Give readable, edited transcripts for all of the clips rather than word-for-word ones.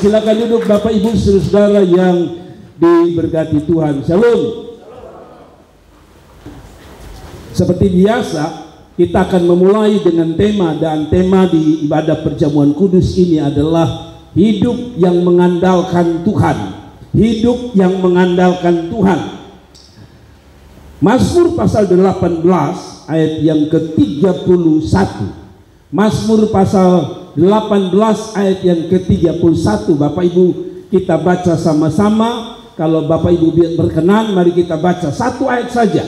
Silakan duduk Bapak Ibu saudara yang diberkati Tuhan. Shalom. Seperti biasa, kita akan memulai dengan tema, dan tema di ibadah perjamuan kudus ini adalah hidup yang mengandalkan Tuhan. Hidup yang mengandalkan Tuhan. Mazmur pasal 18 ayat yang ke-31. Mazmur pasal 18 ayat yang ke-31. Bapak Ibu, kita baca sama-sama. Kalau Bapak Ibu berkenan, mari kita baca satu ayat saja.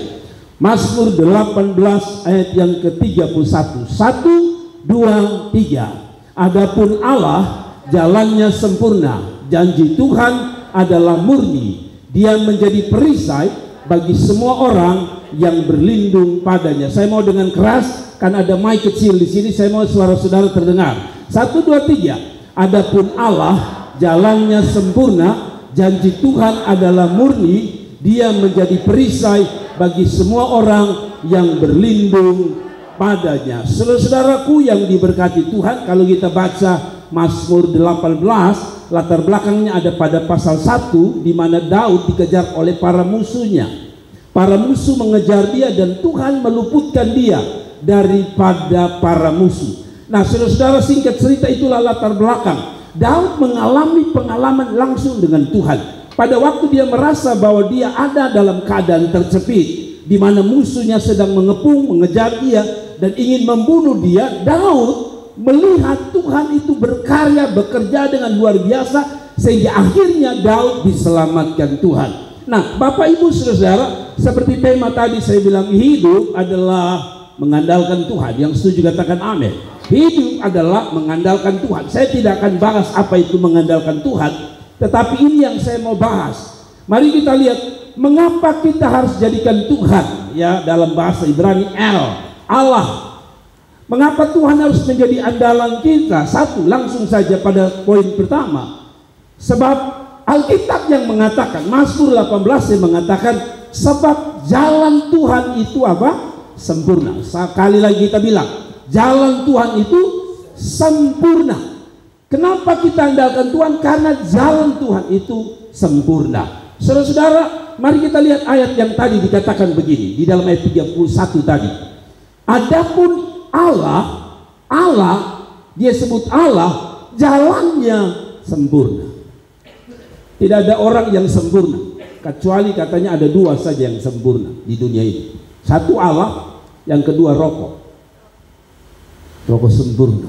Mazmur 18 ayat yang ke-31. 1, 2, 3. Adapun Allah jalannya sempurna, janji Tuhan adalah murni. Dia menjadi perisai bagi semua orang yang berlindung padanya. Saya mau dengan keras, kan ada mic kecil di sini. Saya mau suara saudara terdengar. 1, 2, 3. Adapun Allah jalannya sempurna, janji Tuhan adalah murni. Dia menjadi perisai bagi semua orang yang berlindung padanya. Saudara-saudaraku yang diberkati Tuhan, kalau kita baca Mazmur 18, latar belakangnya ada pada pasal 1, di mana Daud dikejar oleh para musuhnya. Para musuh mengejar dia dan Tuhan meluputkan dia daripada para musuh. Nah, saudara-saudara, singkat cerita itulah latar belakang. Daud mengalami pengalaman langsung dengan Tuhan. Pada waktu dia merasa bahwa dia ada dalam keadaan terjepit, di mana musuhnya sedang mengepung, mengejar dia dan ingin membunuh dia, Daud melihat Tuhan itu berkarya, bekerja dengan luar biasa, sehingga akhirnya Daud diselamatkan Tuhan. Nah, Bapak Ibu saudara, seperti tema tadi saya bilang, hidup adalah mengandalkan Tuhan. Yang setuju katakan amin. Hidup adalah mengandalkan Tuhan. Saya tidak akan bahas apa itu mengandalkan Tuhan, tetapi ini yang saya mau bahas. Mari kita lihat mengapa kita harus jadikan Tuhan, ya, dalam bahasa Ibrani Allah. Mengapa Tuhan harus menjadi andalan kita? Satu, langsung saja pada poin pertama. Sebab Alkitab yang mengatakan, Mazmur 18 yang mengatakan, sebab jalan Tuhan itu apa? Sempurna. Sekali lagi kita bilang, jalan Tuhan itu sempurna. Kenapa kita andalkan Tuhan? Karena jalan Tuhan itu sempurna. Saudara-saudara, mari kita lihat ayat yang tadi dikatakan begini, di dalam ayat 31 tadi. Adapun Allah, dia sebut Allah, jalannya sempurna. Tidak ada orang yang sempurna, kecuali katanya ada dua saja yang sempurna di dunia ini. Satu Allah, yang kedua rokok sempurna.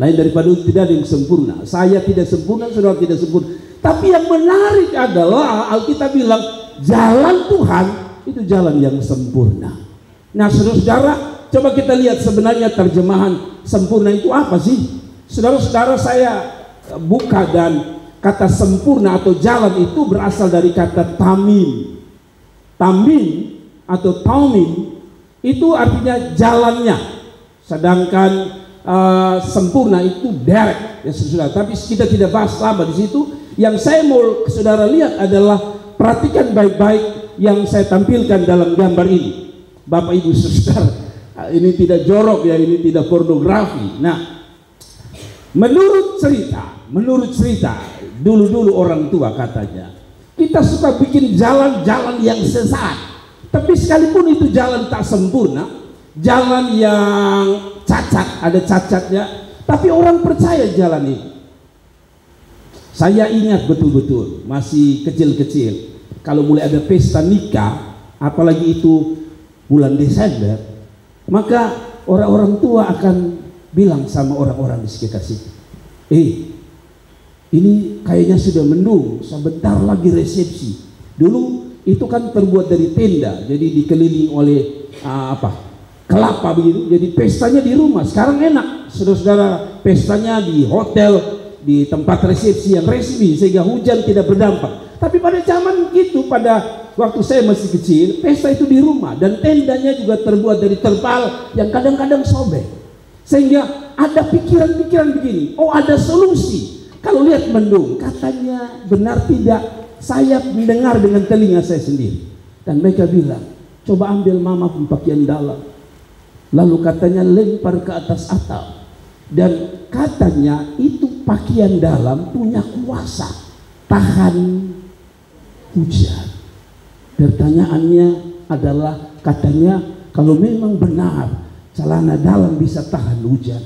Lain daripada itu tidak ada yang sempurna. Saya tidak sempurna, saudara tidak sempurna. Tapi yang menarik adalah Alkitab bilang jalan Tuhan itu jalan yang sempurna. Nah, saudara-saudara, coba kita lihat sebenarnya terjemahan sempurna itu apa sih? Saudara-saudara, saya buka, dan kata sempurna atau jalan itu berasal dari kata tamim. Tamim atau taumim itu artinya jalannya. Sedangkan sempurna itu direct, ya saudara. Tapi kita tidak bahas lama di situ. Yang saya mau saudara lihat adalah, perhatikan baik-baik yang saya tampilkan dalam gambar ini. Bapak Ibu saudara, ini tidak jorok ya, ini tidak pornografi. Nah, menurut cerita dulu orang tua katanya, kita suka bikin jalan-jalan yang sesat. Tapi sekalipun itu jalan tak sempurna, jalan yang cacat, ada cacatnya, tapi orang percaya jalan ini. Saya ingat betul-betul masih kecil-kecil, kalau mulai ada pesta nikah, apalagi itu bulan Desember, maka orang-orang tua akan bilang sama orang-orang di sekitar situ, ini kayaknya sudah mendung, sebentar lagi resepsi. Dulu itu kan terbuat dari tenda, jadi dikelilingi oleh kelapa begitu. Jadi pestanya di rumah. Sekarang enak, saudara-saudara, pestanya di hotel, di tempat resepsi yang resmi, sehingga hujan tidak berdampak. Tapi pada zaman itu, pada waktu saya masih kecil, pesta itu di rumah, dan tendanya juga terbuat dari terpal yang kadang-kadang sobek. Sehingga ada pikiran-pikiran begini, oh ada solusi. Kalau lihat mendung, katanya benar tidak, saya mendengar dengan telinga saya sendiri. Dan mereka bilang, coba ambil mama pakaian dalam, lalu katanya lempar ke atas atap, dan katanya itu pakaian dalam punya kuasa tahan hujan. Pertanyaannya adalah, katanya kalau memang benar celana dalam bisa tahan hujan,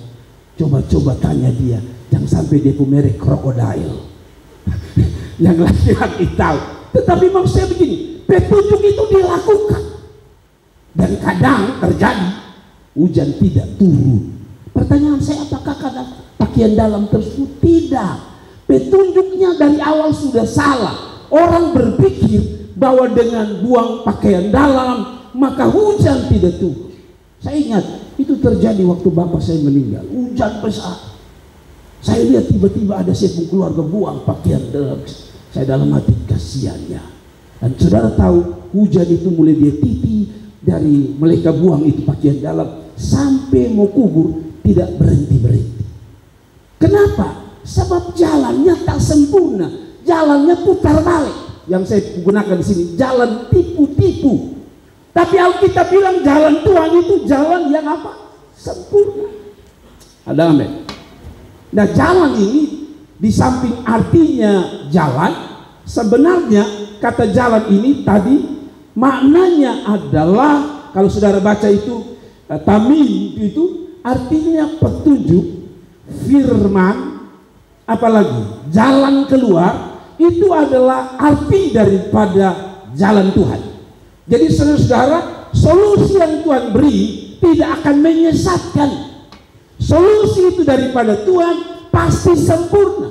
coba tanya dia, jangan sampai dia merek krokodil. Yang laki-laki tahu. Tetapi maksud saya begini, petunjuk itu dilakukan dan kadang terjadi hujan tidak turun. Pertanyaan saya, apakah kadang pakaian dalam tersebut? Tidak. Petunjuknya dari awal sudah salah. Orang berpikir bahwa dengan buang pakaian dalam maka hujan tidak turun. Saya ingat itu terjadi waktu bapak saya meninggal, hujan besar. Saya lihat tiba-tiba ada sepupu keluarga buang pakaian dalam. Saya dalam hati kasihannya. Dan saudara tahu, hujan itu mulai dia titi dari mereka buang itu pakaian dalam sampai mau kubur tidak berhenti-berhenti. Kenapa? Sebab jalannya tak sempurna, jalannya putar balik. Yang saya gunakan di sini jalan tipu-tipu. Tapi Alkitab bilang jalan Tuhan itu jalan yang apa? Sempurna. Ada amin. Nah, jalan ini di samping artinya jalan, sebenarnya kata jalan ini tadi maknanya adalah, kalau saudara baca itu tamim itu artinya petunjuk, firman, apalagi jalan keluar, itu adalah arti daripada jalan Tuhan. Jadi saudara-saudara, solusi yang Tuhan beri tidak akan menyesatkan. Solusi itu daripada Tuhan pasti sempurna.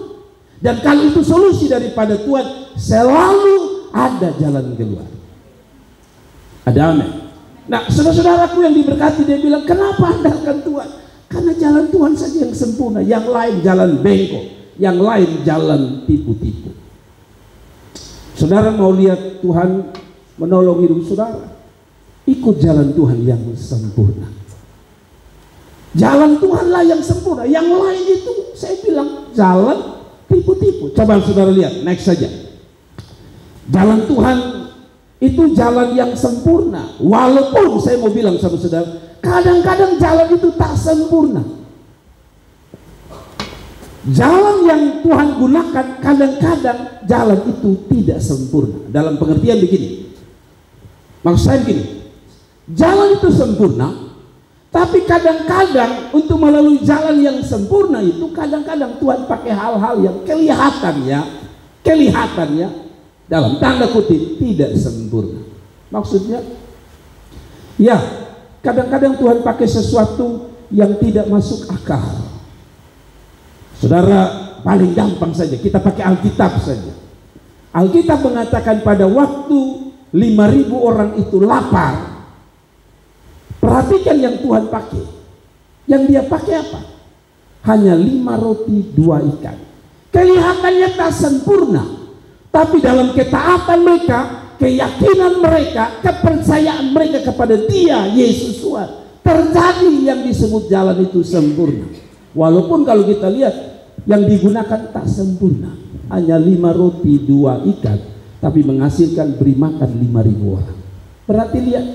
Dan kalau itu solusi daripada Tuhan, selalu ada jalan keluar. Ada amin. Nah, saudara-saudaraku yang diberkati, dia bilang, kenapa andalkan Tuhan? Karena jalan Tuhan saja yang sempurna. Yang lain jalan bengkok, yang lain jalan tipu-tipu. Saudara mau lihat Tuhan menolong hidup saudara, ikut jalan Tuhan yang sempurna. Jalan Tuhanlah yang sempurna. Yang lain itu saya bilang jalan tipu-tipu. Coba saudara lihat, next saja. Jalan Tuhan itu jalan yang sempurna. Walaupun saya mau bilang sama saudara, kadang-kadang jalan itu tak sempurna. Jalan yang Tuhan gunakan kadang-kadang jalan itu tidak sempurna. Dalam pengertian begini, maksud saya begini, jalan itu sempurna, tapi kadang-kadang untuk melalui jalan yang sempurna itu kadang-kadang Tuhan pakai hal-hal yang kelihatannya dalam tanda kutip tidak sempurna. Maksudnya, ya kadang-kadang Tuhan pakai sesuatu yang tidak masuk akal. Saudara, paling gampang saja kita pakai Alkitab saja. Alkitab mengatakan pada waktu 5.000 orang itu lapar, perhatikan yang Tuhan pakai. Yang dia pakai apa? Hanya 5 roti 2 ikan. Kelihatannya tak sempurna, tapi dalam ketaatan mereka, keyakinan mereka, kepercayaan mereka kepada Dia, Yesus Tuhan, terjadi yang disebut jalan itu sempurna. Walaupun kalau kita lihat yang digunakan tak sempurna, hanya 5 roti 2 ikan, tapi menghasilkan beri makan 5.000 orang. Berarti lihat,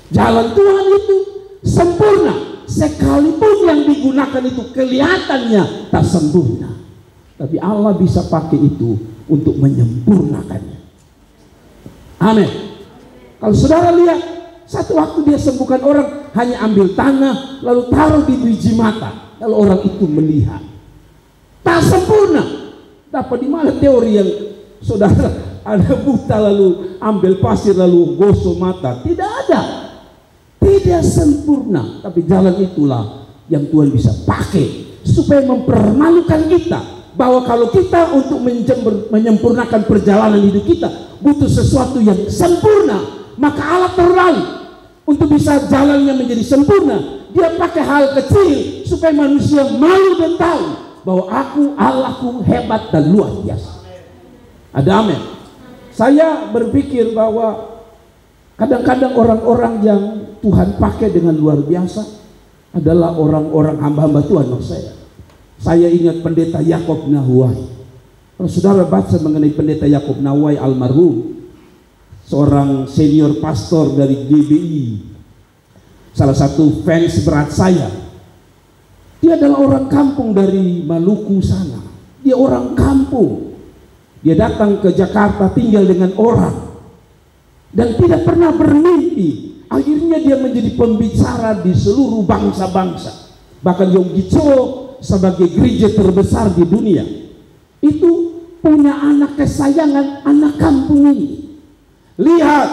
jalan Tuhan itu sempurna, sekalipun yang digunakan itu kelihatannya tak sempurna, tapi Allah bisa pakai itu untuk menyempurnakannya. Amin. Kalau saudara lihat, satu waktu dia sembuhkan orang, hanya ambil tanah lalu taruh di biji mata, lalu orang itu melihat. Tak sempurna. Dapat di mana teori yang saudara ada buta lalu ambil pasir lalu gosok mata? Tidak ada. Tidak sempurna, tapi jalan itulah yang Tuhan bisa pakai supaya mempermalukan kita, bahwa kalau kita untuk menyempurnakan perjalanan hidup kita butuh sesuatu yang sempurna, maka Allah terlalu untuk bisa jalannya menjadi sempurna, Dia pakai hal kecil supaya manusia malu dan tahu bahwa Allahku hebat dan luar biasa. Ada amin. Saya berpikir bahwa kadang-kadang orang-orang yang Tuhan pakai dengan luar biasa adalah orang-orang hamba-hamba Tuhan. Saya ingat pendeta Yakob Nahuai. Kalau saudara baca mengenai pendeta Yakob Nahuai almarhum, seorang senior pastor dari GBI, salah satu fans berat saya. Dia adalah orang kampung dari Maluku sana. Dia orang kampung. Dia datang ke Jakarta tinggal dengan orang dan tidak pernah bermimpi. Akhirnya dia menjadi pembicara di seluruh bangsa-bangsa. Bahkan Yonggi Cho sebagai gereja terbesar di dunia itu punya anak kesayangan, anak kampung ini. Lihat,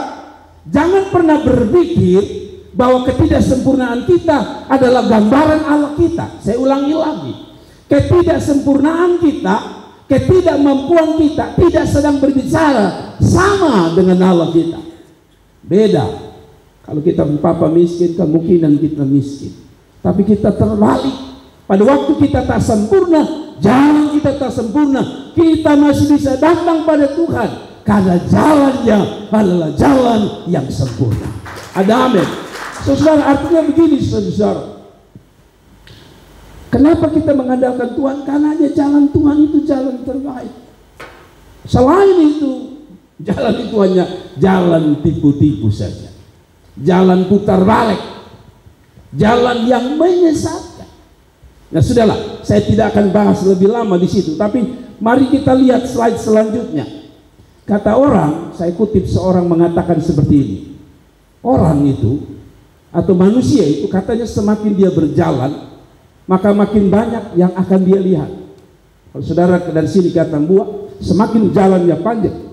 jangan pernah berpikir bahwa ketidaksempurnaan kita adalah gambaran Allah kita. Saya ulangi lagi, ketidaksempurnaan kita, ketidakmampuan kita tidak sedang berbicara sama dengan Allah kita. Beda. Kalau kita papa miskin, kemungkinan kita miskin. Tapi kita terbalik. Pada waktu kita tak sempurna, jalan kita tak sempurna, kita masih bisa datang pada Tuhan karena jalannya adalah jalan yang sempurna. Ada amin. Saudara, artinya begini saudara. Kenapa kita mengandalkan Tuhan? Karena jalan Tuhan itu jalan terbaik. Selain itu, jalan itu hanya jalan tipu-tipu saja. Jalan putar balik. Jalan yang menyesatkan. Nah sudahlah, saya tidak akan bahas lebih lama di situ. Tapi mari kita lihat slide selanjutnya. Kata orang, saya kutip seorang mengatakan seperti ini. Orang itu atau manusia itu katanya semakin dia berjalan, maka makin banyak yang akan dia lihat. Kalau saudara dari sini kata buah, semakin jalannya panjang,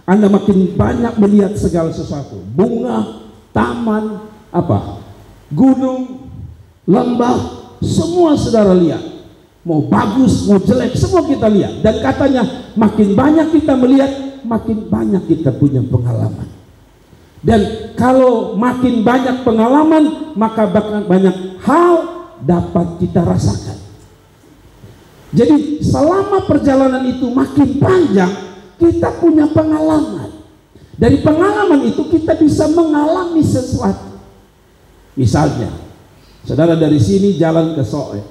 Anda makin banyak melihat segala sesuatu. Bunga, taman, gunung, lembah, semua saudara lihat. Mau bagus, mau jelek, semua kita lihat. Dan katanya makin banyak kita melihat, makin banyak kita punya pengalaman. Dan kalau makin banyak pengalaman, maka banyak hal dapat kita rasakan. Jadi selama perjalanan itu makin panjang, kita punya pengalaman. Dari pengalaman itu kita bisa mengalami sesuatu. Misalnya, saudara dari sini jalan ke Soe,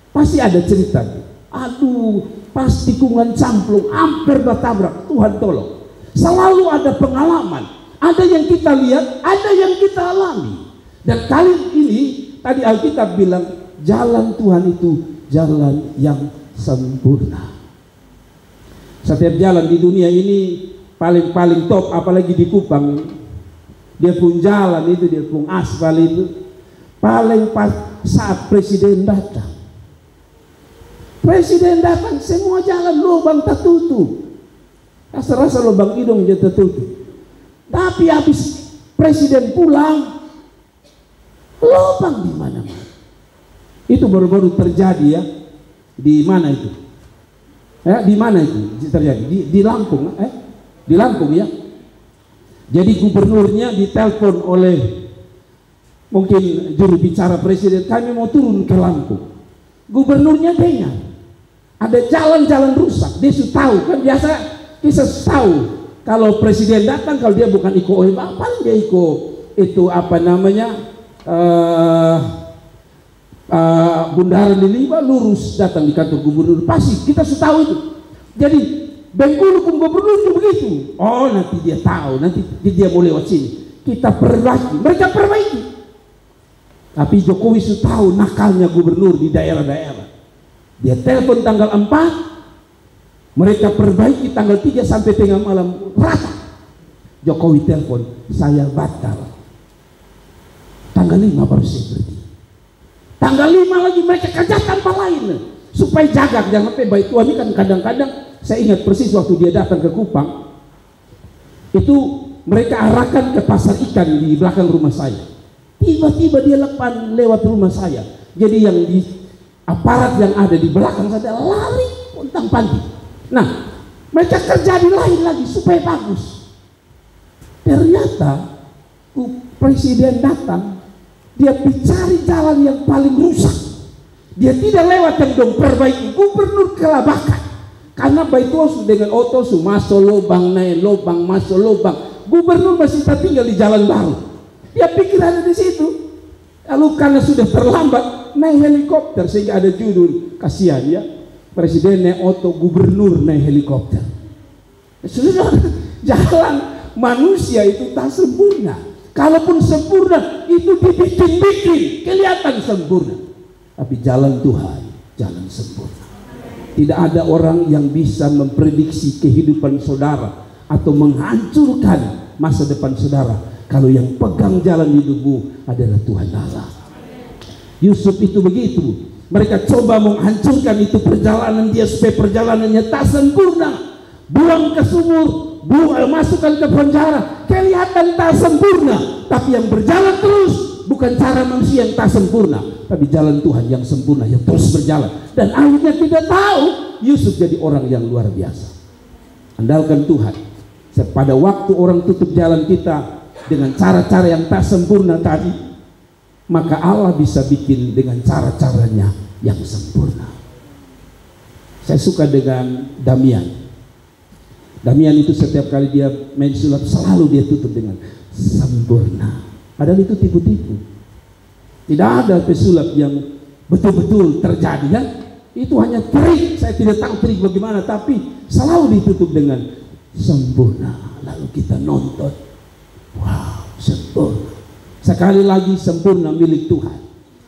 pasti ada cerita. Aduh, pas tikungan camplung, hampir bertabrak, Tuhan tolong. Selalu ada pengalaman. Ada yang kita lihat, ada yang kita alami. Dan kali ini, tadi Alkitab bilang, jalan Tuhan itu jalan yang sempurna. Setiap jalan di dunia ini paling top, apalagi di Kupang, dia pun jalan itu, dia pun aspal itu, paling pas saat presiden datang. Presiden datang, semua jalan lubang tertutup. Rasa-rasa lubang hidung dia tertutup. Tapi habis presiden pulang, lubang di mana-mana. Itu baru-baru terjadi ya. Di mana itu? Di mana itu terjadi? Di Lampung, di Lampung ya. Jadi gubernurnya ditelepon oleh mungkin juru bicara presiden, kami mau turun ke Lampung. Gubernurnya dengar ada jalan-jalan rusak. Dia sudah tahu kan, biasa kita tahu kalau presiden datang, kalau dia bukan Iko Uwais, paling dia Iko itu Bundaran Lima lurus datang di kantor gubernur, pasti kita sudah tahu itu. Jadi Bengkulu pun gubernur itu begitu. Oh nanti dia tahu, nanti dia mau lewat sini, kita perbaiki, mereka perbaiki. Tapi Jokowi sudah tahu nakalnya gubernur di daerah-daerah. Dia telepon tanggal 4, mereka perbaiki tanggal 3 sampai tengah malam rata. Jokowi telepon, saya batal. Tanggal 5 baru saya berhenti. Tanggal 5 lagi mereka kerja tanpa lain supaya jaga jangan sampai baik Tuhan. Ini kan kadang-kadang saya ingat persis waktu dia datang ke Kupang, itu mereka arahkan ke pasar ikan di belakang rumah saya. Tiba-tiba dia lewat rumah saya. Jadi yang di aparat yang ada di belakang saya lari pontang panting. Nah, mereka kerja di lain lagi supaya bagus. Ternyata presiden datang, dia cari jalan yang paling rusak. Dia tidak lewat yang dong perbaiki. Gubernur kelabakan karena Baituos dengan oto masuk lubang naik lubang masuk lubang. Gubernur masih tinggal di jalan baru. Dia pikir ada di situ. Lalu karena sudah terlambat naik helikopter, sehingga ada judul, kasihan ya, presiden naik oto, gubernur naik helikopter. Sudah, jalan manusia itu tak sempurna. Kalaupun sempurna itu dibikin-bikin kelihatan sempurna. Tapi jalan Tuhan jalan sempurna. Tidak ada orang yang bisa memprediksi kehidupan saudara atau menghancurkan masa depan saudara kalau yang pegang jalan hidupmu adalah Tuhan Allah. Yusuf itu begitu. Mereka coba menghancurkan itu perjalanan dia supaya perjalanannya tak sempurna. Buang ke sumur, masukkan ke penjara, kelihatan tak sempurna. Tapi yang berjalan terus bukan cara manusia yang tak sempurna, tapi jalan Tuhan yang sempurna, yang terus berjalan. Dan akhirnya kita tahu Yusuf jadi orang yang luar biasa. Andalkan Tuhan. Pada waktu orang tutup jalan kita dengan cara-cara yang tak sempurna tadi, maka Allah bisa bikin dengan cara-caranya yang sempurna. Saya suka dengan Damian. Damian itu setiap kali dia main sulap selalu dia tutup dengan sempurna. Padahal itu tipu-tipu. Tidak ada pesulap yang betul-betul terjadi kan? Itu hanya trik. Saya tidak tahu trik bagaimana, tapi selalu ditutup dengan sempurna. Lalu kita nonton, wow, sempurna. Sekali lagi sempurna milik Tuhan.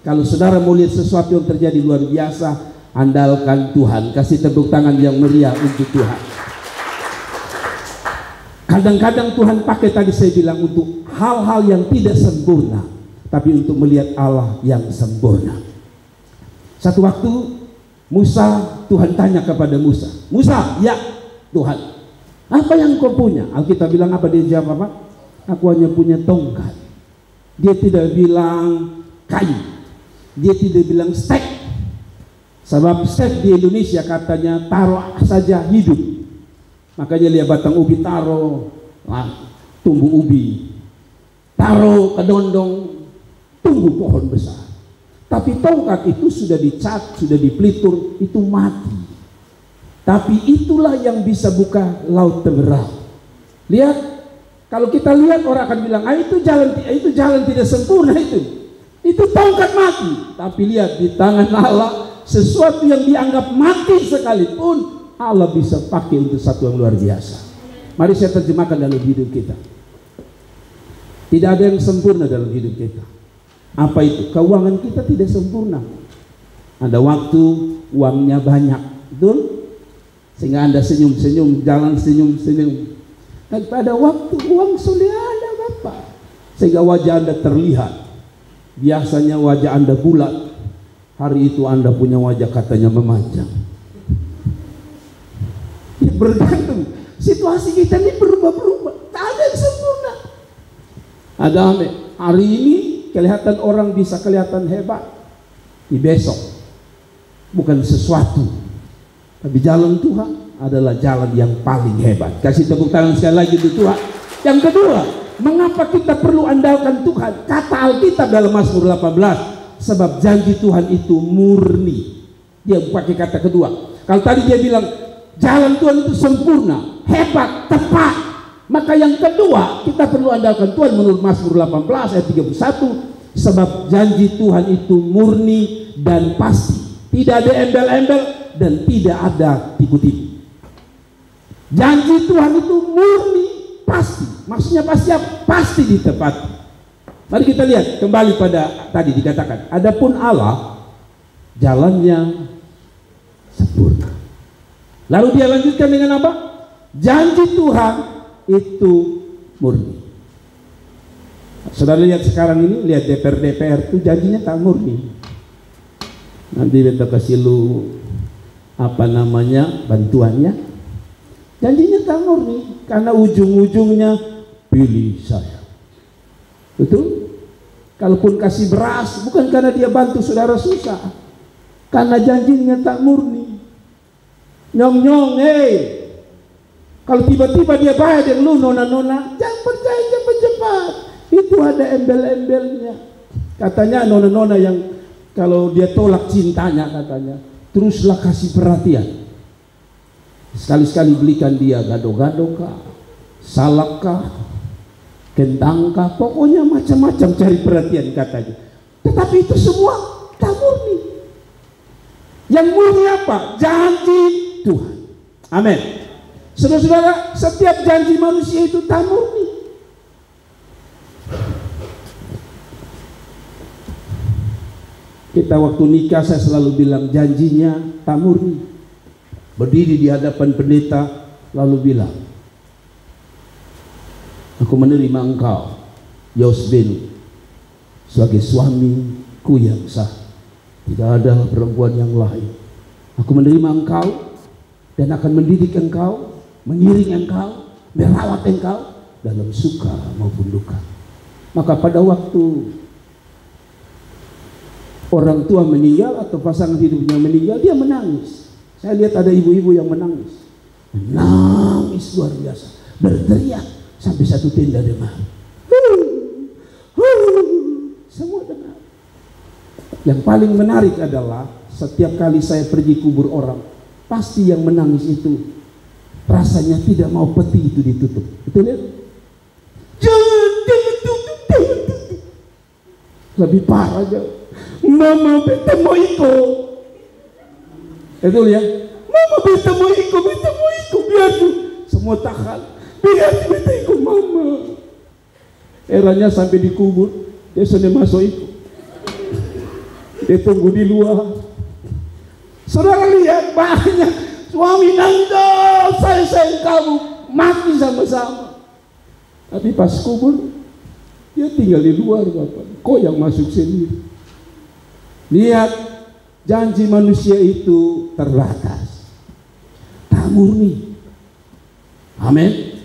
Kalau saudara mau lihat sesuatu yang terjadi luar biasa, andalkan Tuhan. Kasih tepuk tangan yang meriah untuk Tuhan. Kadang-kadang Tuhan pakai tadi saya bilang untuk hal-hal yang tidak sempurna, tapi untuk melihat Allah yang sempurna. Satu waktu Musa, Tuhan tanya kepada Musa, Musa, ya Tuhan, apa yang kau punya? Alkitab bilang apa? Dia jawab apa? Aku hanya punya tongkat. Dia tidak bilang kayu, dia tidak bilang stek. Sebab stek di Indonesia katanya taruh saja hidup. Makanya lihat batang ubi taruh, tumbuh ubi, taruh kedondong, tumbuh pohon besar. Tapi tongkat itu sudah dicat, sudah dipelitur, itu mati. Tapi itulah yang bisa buka laut terberat. Lihat, kalau kita lihat orang akan bilang, itu jalan tidak sempurna itu tongkat mati. Tapi lihat di tangan Allah, sesuatu yang dianggap mati sekalipun Allah bisa pakai untuk satu yang luar biasa. Mari saya terjemahkan dalam hidup kita. Tidak ada yang sempurna dalam hidup kita. Apa itu? Keuangan kita tidak sempurna. Ada waktu uangnya banyak, betul? Sehingga Anda senyum-senyum, jalan senyum-senyum. Dan pada waktu uang sudah ada Bapak, sehingga wajah Anda terlihat. Biasanya wajah Anda bulat, hari itu Anda punya wajah katanya memanjang. Bergantung situasi kita ini berubah-berubah, tak ada yang sempurna. Ada hari ini kelihatan orang bisa kelihatan hebat, di besok bukan sesuatu, tapi jalan Tuhan adalah jalan yang paling hebat. Kasih tepuk tangan sekali lagi untuk Tuhan. Yang kedua, mengapa kita perlu andalkan Tuhan? Kata Alkitab dalam Mazmur 18, sebab janji Tuhan itu murni. Dia pakai kata kedua. Kalau tadi dia bilang jalan Tuhan itu sempurna, hebat, tepat. Maka yang kedua, kita perlu andalkan Tuhan menurut Mazmur 18 ayat 31, sebab janji Tuhan itu murni dan pasti. Tidak ada embel-embel dan tidak ada tipu-tipu. Janji Tuhan itu murni, pasti. Maksudnya pasti apa? Pasti ditepati. Mari kita lihat kembali pada tadi dikatakan, adapun Allah jalannya sempurna. Lalu dia lanjutkan dengan apa? Janji Tuhan itu murni. Saudara lihat sekarang ini, lihat DPR itu janjinya tak murni. Nanti kita kasih lu bantuannya. Janjinya tak murni karena ujung-ujungnya pilih saya. Betul? Kalaupun kasih beras bukan karena dia bantu saudara susah, karena janjinya tak murni. Nyong-nyong, kalau tiba-tiba dia bayar dengan lu nona-nona, jangan percaya cepat-cepat. Itu ada embel-embelnya. Katanya nona-nona yang kalau dia tolak cintanya, katanya teruslah kasih perhatian. Sekali-sekali belikan dia gado-gado kah, salak kah, kentang kah, pokoknya macam-macam cari perhatian katanya. Tetapi itu semua tak murni. Yang murni apa? Janji Tuhan. Amin. Saudara-saudara, setiap janji manusia itu tak murni. Kita waktu nikah saya selalu bilang janjinya tak murni. berdiri di hadapan pendeta lalu bilang, aku menerima engkau Yosbenu sebagai suamiku yang sah, tidak ada perempuan yang lain. Aku menerima engkau dan akan mendidik engkau, mengiring engkau, merawat engkau dalam suka maupun duka. Maka pada waktu orang tua meninggal atau pasangan hidupnya meninggal, dia menangis. Saya lihat ada ibu-ibu yang menangis luar biasa, berteriak sampai satu tenda dengar. Semua dengar. Yang paling menarik adalah setiap kali saya pergi kubur orang, pasti yang menangis itu rasanya tidak mau peti itu ditutup. Betul ya? Jangan ditutup. Lebih parah aja. Mama bertemu Iko. Betul ya? Mama bertemu Iko. Biar tuh semua tahan. Biar bertemu mama. Eranya sampai dikubur, dia sudah masuk Iko. Dia tunggu di luar. Saudara lihat banyak suami nangis, saya sayang kamu, mati sama-sama. Tapi pas kubur, dia tinggal di luar, Bapak. Kok yang masuk sendiri? Lihat, janji manusia itu terbatas, tak murni. Amin.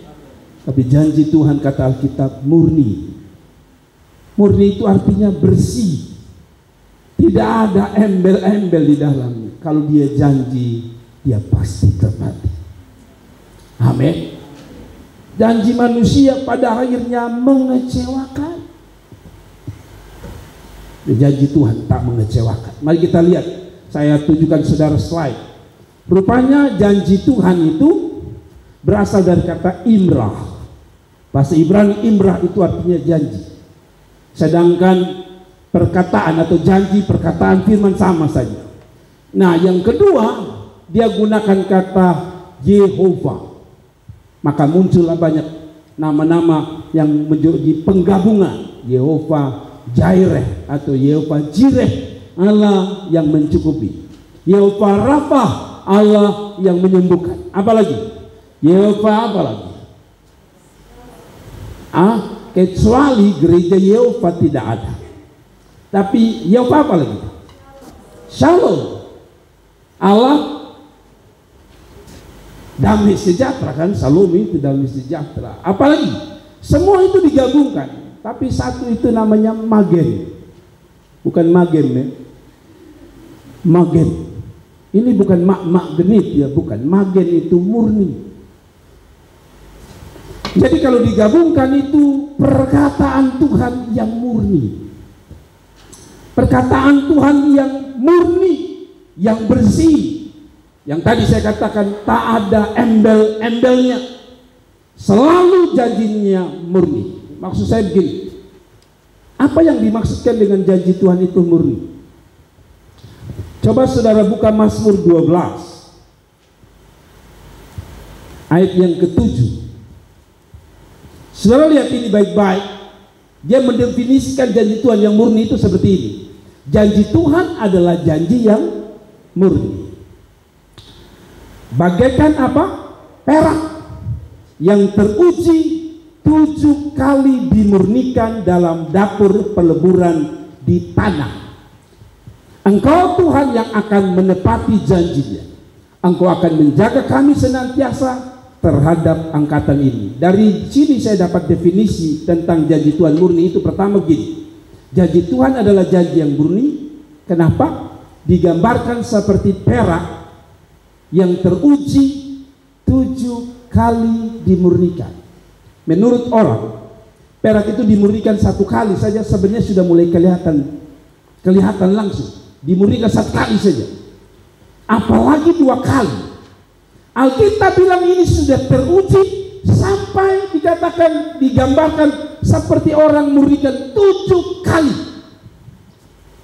Tapi janji Tuhan kata Alkitab murni. Murni itu artinya bersih. Tidak ada embel-embel di dalamnya. Kalau dia janji, dia pasti tepati. Amin. Janji manusia pada akhirnya mengecewakan. Janji Tuhan tak mengecewakan. Mari kita lihat. Saya tunjukkan saudara slide. Rupanya janji Tuhan itu berasal dari kata imrah. Bahasa Ibrani imrah itu artinya janji. Sedangkan perkataan atau janji, perkataan firman sama saja. Nah, yang kedua, dia gunakan kata Yehova. Maka muncullah banyak nama-nama yang menjadi penggabungan. Yehova Jireh atau Yehova Jireh, Allah yang mencukupi. Yehova Rafa, Allah yang menyembuhkan. Apalagi? Yehova apalagi? Kecuali gereja Yehova tidak ada. Tapi Yehova apa lagi? Shalom, Allah damai sejahtera, kan? Shalom itu damai sejahtera. Apalagi? Semua itu digabungkan. Tapi satu itu namanya magen. Bukan magen ya. Magen. Ini bukan magnet ya, bukan. Magen itu murni. Jadi kalau digabungkan itu perkataan Tuhan yang murni. Perkataan Tuhan yang murni, yang bersih. Yang tadi saya katakan tak ada embel-embelnya. Selalu janjinya murni. Maksud saya begini. Apa yang dimaksudkan dengan janji Tuhan itu murni? Coba saudara buka Mazmur 12 ayat yang ke-7. Saudara lihat ini baik-baik. Dia mendefinisikan janji Tuhan yang murni itu seperti ini. Janji Tuhan adalah janji yang murni. Bagaikan apa? Perak yang teruji 7 kali dimurnikan dalam dapur peleburan di tanah. Engkau Tuhan yang akan menepati janjinya. Engkau akan menjaga kami senantiasa terhadap angkatan ini. Dari sini saya dapat definisi tentang janji Tuhan murni itu. Pertama gini, janji Tuhan adalah janji yang murni. Kenapa? Digambarkan seperti perak yang teruji 7 kali dimurnikan. Menurut orang, perak itu dimurnikan 1 kali saja sebenarnya sudah mulai kelihatan langsung. Dimurnikan 1 kali saja, apalagi 2 kali. Alkitab bilang ini sudah teruji sampai dikatakan, digambarkan seperti orang murnikan 7 kali.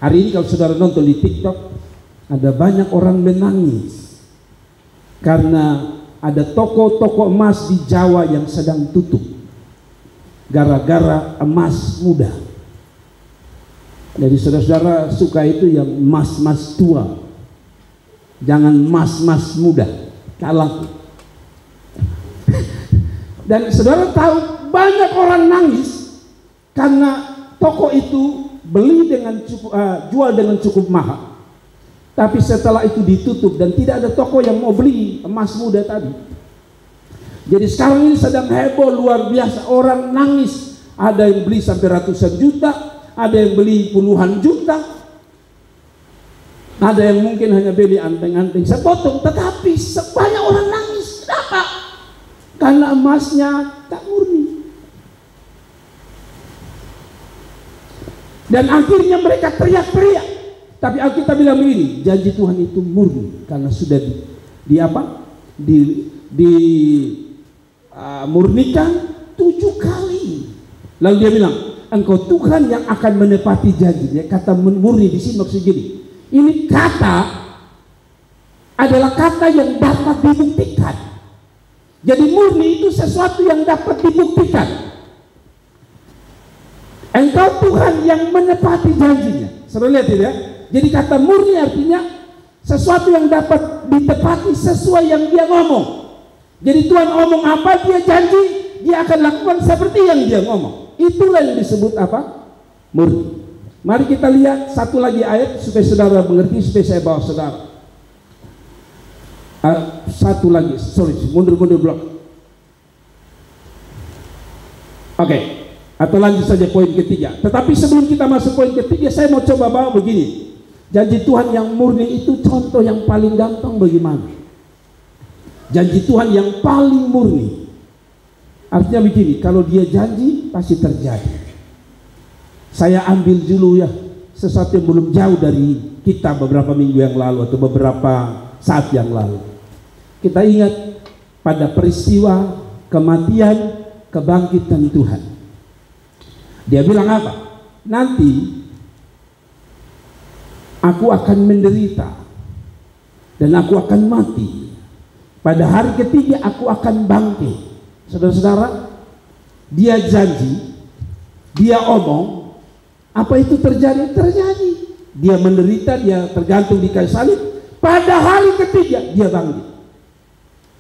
Hari ini kalau saudara nonton di TikTok, ada banyak orang menangis karena ada toko-toko emas di Jawa yang sedang tutup gara-gara emas muda. Jadi saudara-saudara suka itu yang emas-emas tua, jangan emas-emas muda. laku. Dan saudara tahu banyak orang nangis karena toko itu beli dengan cukup, jual dengan cukup mahal. Tapi setelah itu ditutup dan tidak ada toko yang mau beli emas muda tadi. Jadi sekarang ini sedang heboh luar biasa, orang nangis. Ada yang beli sampai ratusan juta, ada yang beli puluhan juta, ada yang mungkin hanya beli anteng-anteng sepotong. Tetapi sebanyak orang nangis. Kenapa? Karena emasnya tak murni. Dan akhirnya mereka teriak-teriak. Tapi Alkitab bilang begini, janji Tuhan itu murni karena sudah murnikan 7 kali. Lalu dia bilang, engkau Tuhan yang akan menepati janjinya. Kata murni di sini maksud gini, ini kata adalah kata yang dapat dibuktikan. Jadi murni itu sesuatu yang dapat dibuktikan. Engkau Tuhan yang menepati janjinya. Saudara lihat ya. Jadi kata murni artinya sesuatu yang dapat ditepati sesuai yang dia ngomong. Jadi Tuhan ngomong apa, dia janji, dia akan lakukan seperti yang dia ngomong. Itulah yang disebut apa? Murni. Mari kita lihat satu lagi ayat supaya saudara mengerti, supaya saya bawa saudara. Satu lagi, mundur blok. Oke. Atau lanjut saja poin ketiga. Tetapi sebelum kita masuk poin ketiga, saya mau coba bawa begini. Janji Tuhan yang murni itu contoh yang paling gampang bagaimana? Janji Tuhan yang paling murni artinya begini, kalau dia janji pasti terjadi. Saya ambil dulu ya sesuatu yang belum jauh dari kita beberapa minggu yang lalu atau beberapa saat yang lalu. Kita ingat pada peristiwa kematian, kebangkitan Tuhan. Dia bilang apa? Nanti aku akan menderita dan aku akan mati. Pada hari ketiga aku akan bangkit. Saudara-saudara, dia janji, dia omong, apa itu terjadi? Terjadi. Dia menderita, dia tergantung di kayu salib. Pada hari ketiga dia bangkit.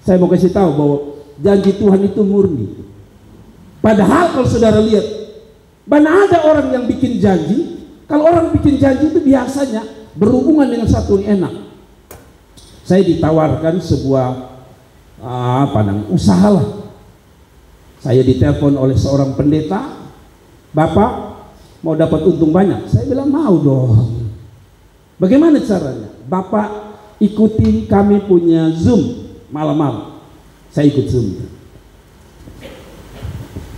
Saya mau kasih tahu bahwa janji Tuhan itu murni. Padahal kalau saudara lihat, mana ada orang yang bikin janji. Kalau orang bikin janji itu biasanya berhubungan dengan satu yang enak. Saya ditawarkan sebuah usaha lah. Saya ditelepon oleh seorang pendeta, Bapak mau dapat untung banyak. Saya bilang mau dong. Bagaimana caranya? Bapak ikuti kami punya Zoom malam-malam. Saya ikut Zoom.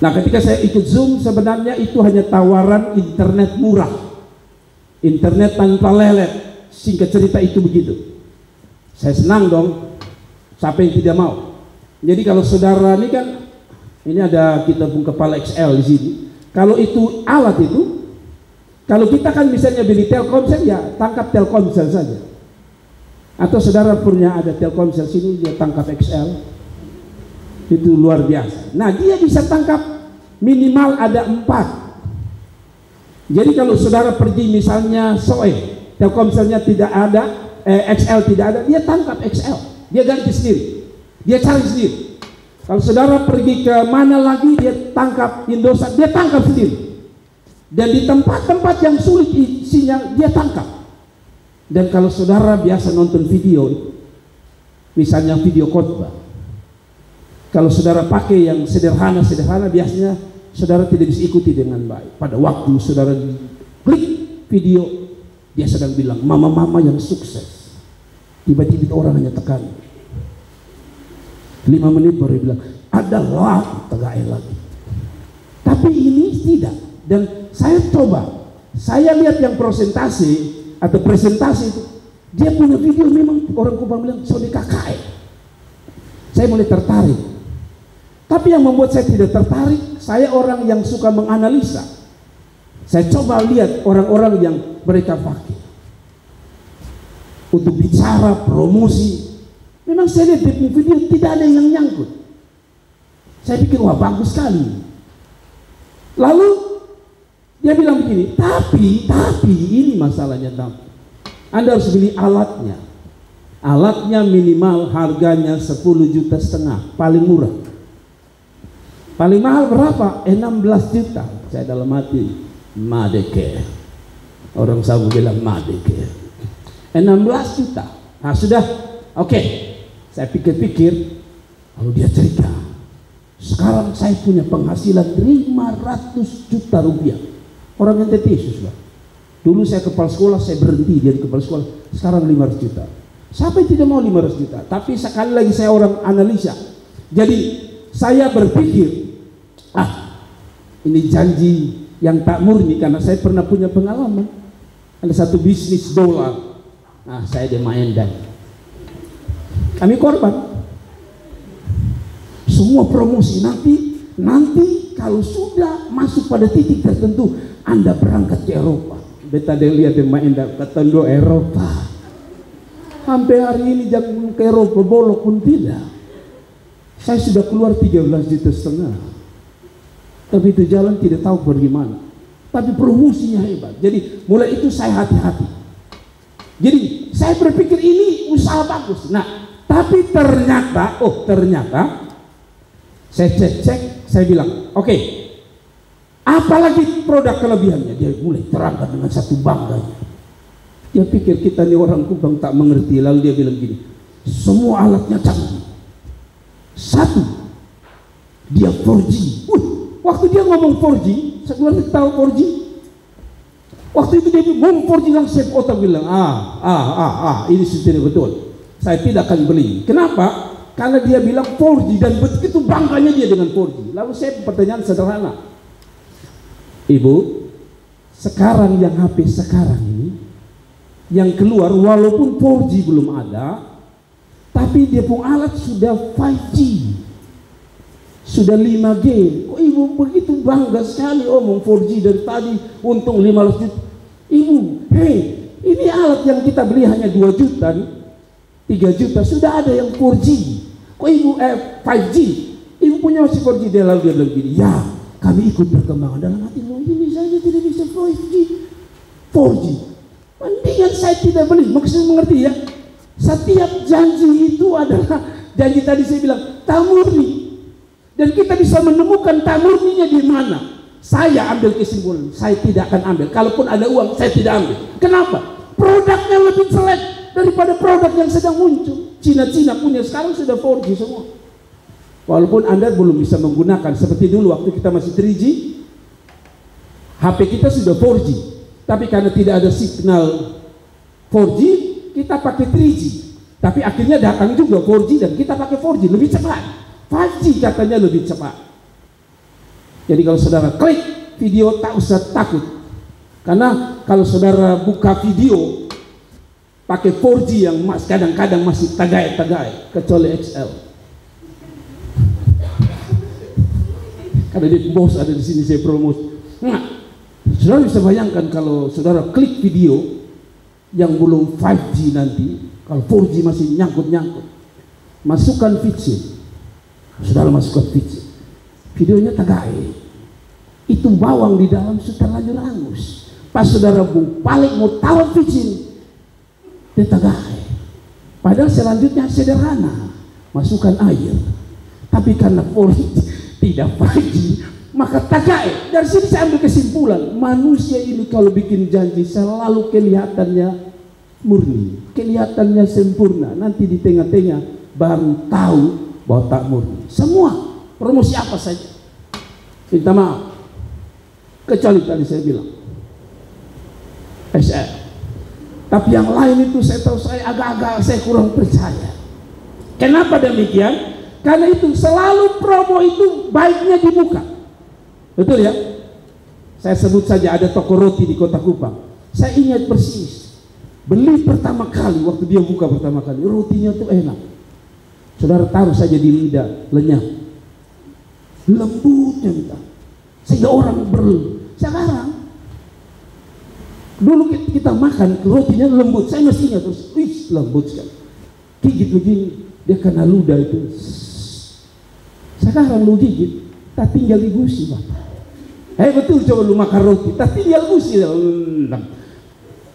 Nah, ketika saya ikut Zoom, sebenarnya itu hanya tawaran internet murah, internet tanpa lelet. Singkat cerita itu begitu. Saya senang dong. Siapa yang tidak mau? Jadi kalau saudara ini kan, ini ada kita pun kepala XL di sini. Kalau itu alat itu, kalau kita kan misalnya beli Telkomsel, ya tangkap Telkomsel saja. Atau saudara punya ada Telkomsel sini, dia tangkap XL. Itu luar biasa. Nah, dia bisa tangkap minimal ada 4. Jadi kalau saudara pergi misalnya Telkomselnya tidak ada, XL tidak ada, dia tangkap XL. Dia ganti sendiri, dia cari sendiri. Kalau saudara pergi ke mana lagi, dia tangkap Indosat, dia tangkap sendiri. Dan di tempat-tempat yang sulit sinyal, dia tangkap. Dan kalau saudara biasa nonton video, misalnya video khotbah, kalau saudara pakai yang sederhana, biasanya saudara tidak bisa ikuti dengan baik. Pada waktu saudara klik video, dia sedang bilang mama-mama yang sukses. Tiba-tiba orang hanya tekan 5 menit baru dia bilang ada lagi, tegai lagi. Tapi ini tidak. Dan saya lihat yang presentasi itu, dia punya video memang orang Kupang bilang Sony KKN. Saya mulai tertarik. Tapi yang membuat saya tidak tertarik, saya orang yang suka menganalisa. Saya coba lihat orang-orang yang mereka pakai untuk bicara promosi. Memang saya lihat di video tidak ada yang nyangkut. Saya pikir wah bagus sekali. Lalu dia bilang begini, tapi ini masalahnya, Anda harus beli alatnya. Alatnya minimal harganya 10,5 juta, paling murah. Paling mahal berapa? 16 juta. Saya dalam hati, madeke. Orang Sabu bilang madeke. 16 juta. Nah sudah, oke. Saya pikir-pikir, lalu dia cerita, sekarang saya punya penghasilan 500 juta rupiah. Orang yang Yesus lah. Dulu saya kepala sekolah, saya berhenti jadi kepala sekolah. Sekarang 500 juta. Siapa yang tidak mau 500 juta? Tapi sekali lagi saya orang analisa. Jadi saya berpikir, ini janji yang tak murni, karena saya pernah punya pengalaman. Ada satu bisnis dolar. Nah, saya dimainkan. Kami korban. Semua promosi nanti kalau sudah masuk pada titik tertentu, Anda berangkat ke Eropa. Beta dia lihat main ketendo Eropa. Sampai hari ini jangan ke Eropa bolok pun tidak. Saya sudah keluar 13,5 juta. Tapi itu jalan tidak tahu bagaimana. Tapi promosinya hebat. Jadi mulai itu saya hati-hati. Jadi saya berpikir ini usaha bagus. Nah, tapi ternyata saya cek, saya bilang, oke, apalagi produk kelebihannya. Dia mulai terangkat dengan satu bangganya. Dia pikir kita ini orang Kupang tak mengerti. Lalu dia bilang gini, semua alatnya canggih. Satu, dia 4G. Waktu dia ngomong 4G, saya tahu 4G. Waktu itu dia ngomong 4G, langsung otak bilang, ini sudah betul. Saya tidak akan beli. Kenapa? Karena dia bilang 4G dan begitu bangganya dia dengan 4G. Lalu saya pertanyaan sederhana, Ibu, sekarang yang HP sekarang ini yang keluar walaupun 4G belum ada, tapi dia pun alat sudah 5G, sudah 5G. Kok Ibu begitu bangga sekali omong 4G dari tadi untung 500 juta. Ibu, ini alat yang kita beli hanya 2 juta nih, 3 juta, sudah ada yang 4G. Kok Ibu 5G? Ibu punya masih 4G. Dia lalu dia bilang gini, ya kami ikut perkembangan. Dalam hati, ini saja tidak bisa 5G, 4G. Mendingan saya tidak beli. Maksudnya mengerti ya? Setiap janji itu adalah janji tadi saya bilang tak murni. Dan kita bisa menemukan tak murninya di mana. Saya ambil kesimpulan, saya tidak akan ambil. Kalaupun ada uang, saya tidak ambil. Kenapa? Produknya lebih jelek daripada produk yang sedang muncul. Cina punya sekarang sudah 4G semua. Walaupun Anda belum bisa menggunakan seperti dulu waktu kita masih 3G, HP kita sudah 4G. Tapi karena tidak ada signal 4G, kita pakai 3G. Tapi akhirnya datang juga 4G dan kita pakai 4G lebih cepat. 5G katanya lebih cepat. Jadi kalau saudara klik video tak usah takut. Karena kalau saudara buka video pakai 4G yang kadang-kadang masih tagai-tagai, kecuali XL. Karena dia bos ada di sini saya promosi. Nah, saudara bisa bayangkan kalau saudara klik video yang belum 5G nanti, kalau 4G masih nyangkut-nyangkut, masukkan feature. Saudara masukkan feature. Videonya tagai. Itu bawang di dalam sudah lanjut hangus. Pas saudara balik mau taruh feature, tagai. Padahal selanjutnya sederhana, masukkan air. Tapi karena 4G tidak 5G, maka tagai. Dari sini saya ambil kesimpulan, manusia ini kalau bikin janji selalu kelihatannya murni, kelihatannya sempurna. Nanti di tengah-tengah baru tahu bahwa tak murni. Semua promosi apa saja, minta maaf, kecuali tadi saya bilang SR. Tapi yang lain itu saya tahu saya kurang percaya. Kenapa demikian? Karena itu selalu promo itu baiknya dibuka. Betul ya? Saya sebut saja ada toko roti di Kota Kupang. Saya ingat persis. Beli pertama kali waktu dia buka pertama kali, rotinya tuh enak. Saudara taruh saja di lidah, lenyap. Lembutnya minta. Sehingga orang sekarang dulu kita makan rotinya lembut, saya mestinya terus, lembut sekali. Gigit begini, dia kena ludah itu. Sekarang lu gigit, tak tinggal digusi, Bapak. Betul, coba lu makan roti, tak tinggal gusi.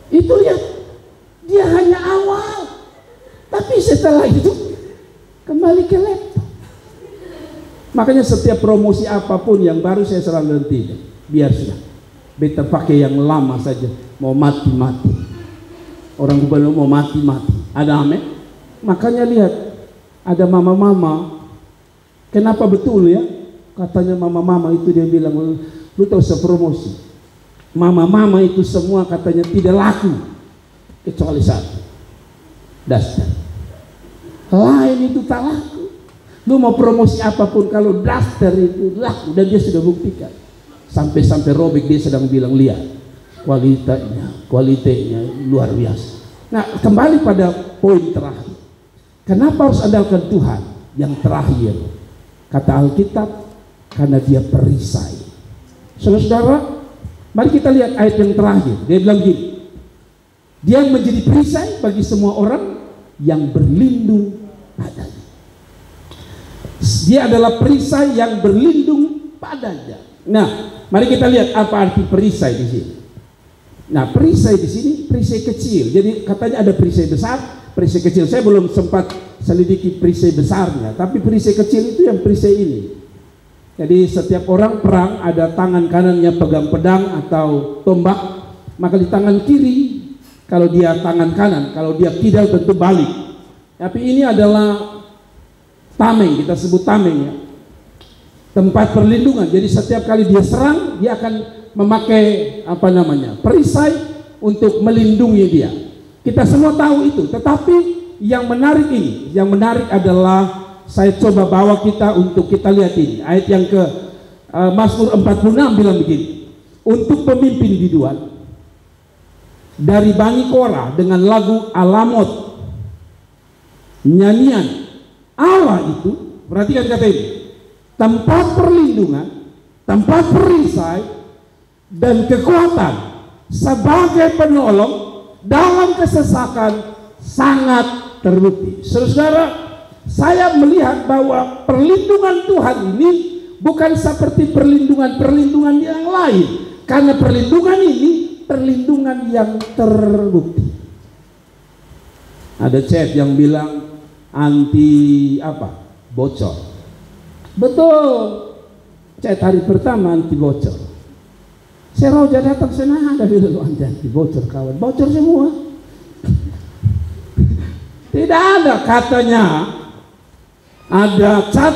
Itu lihat, dia hanya awal, Tapi setelah itu kembali ke laptop. Makanya setiap promosi apapun yang baru saya selalu tidak, biar sudah. Beta pakai yang lama saja, mau mati-mati. Orang gubernur mau mati-mati. Ada amin? Makanya lihat, ada mama-mama. Kenapa betul ya? Katanya mama-mama itu dia bilang, lu tahu sepromosi. Mama-mama itu semua katanya tidak laku kecuali satu, daster. Lain itu tak laku. Lu mau promosi apapun kalau daster itu laku, dan dia sudah buktikan. Sampai-sampai robek dia sedang bilang, lihat kualitasnya luar biasa. Nah, kembali pada poin terakhir. Kenapa harus andalkan Tuhan? Yang terakhir, kata Alkitab, karena dia perisai. Saudara-saudara, mari kita lihat ayat yang terakhir. Dia bilang gini, dia menjadi perisai bagi semua orang yang berlindung padanya. Dia adalah perisai yang berlindung padanya. Nah, mari kita lihat apa arti perisai di sini. Nah, perisai di sini perisai kecil. Jadi katanya ada perisai besar, perisai kecil. Saya belum sempat selidiki perisai besarnya, tapi perisai kecil itu yang perisai ini. Jadi setiap orang perang ada tangan kanannya pegang pedang atau tombak, maka di tangan kiri kalau dia tangan kanan, kalau dia kidal tentu balik. Tapi ini adalah tameng, kita sebut tameng ya, tempat perlindungan. Jadi setiap kali dia serang, dia akan memakai perisai untuk melindungi dia. Kita semua tahu itu. Tetapi yang menarik ini, yang menarik adalah saya coba bawa kita untuk kita lihat ini. Ayat yang ke Mazmur 46 bilang begini. Untuk pemimpin biduan dari Bani Korah dengan lagu Alamot, nyanyian Allah itu, perhatikan kata ini, tempat perlindungan, tempat perisai dan kekuatan sebagai penolong dalam kesesakan sangat terbukti. Saudara, saya melihat bahwa perlindungan Tuhan ini bukan seperti perlindungan yang lain, karena perlindungan ini perlindungan yang terbukti. Ada chat yang bilang anti bocor. Betul, chat hari pertama anti bocor. Saya roja datang sana ada bilang anti bocor, kawan bocor semua. Tidak ada katanya. Ada cat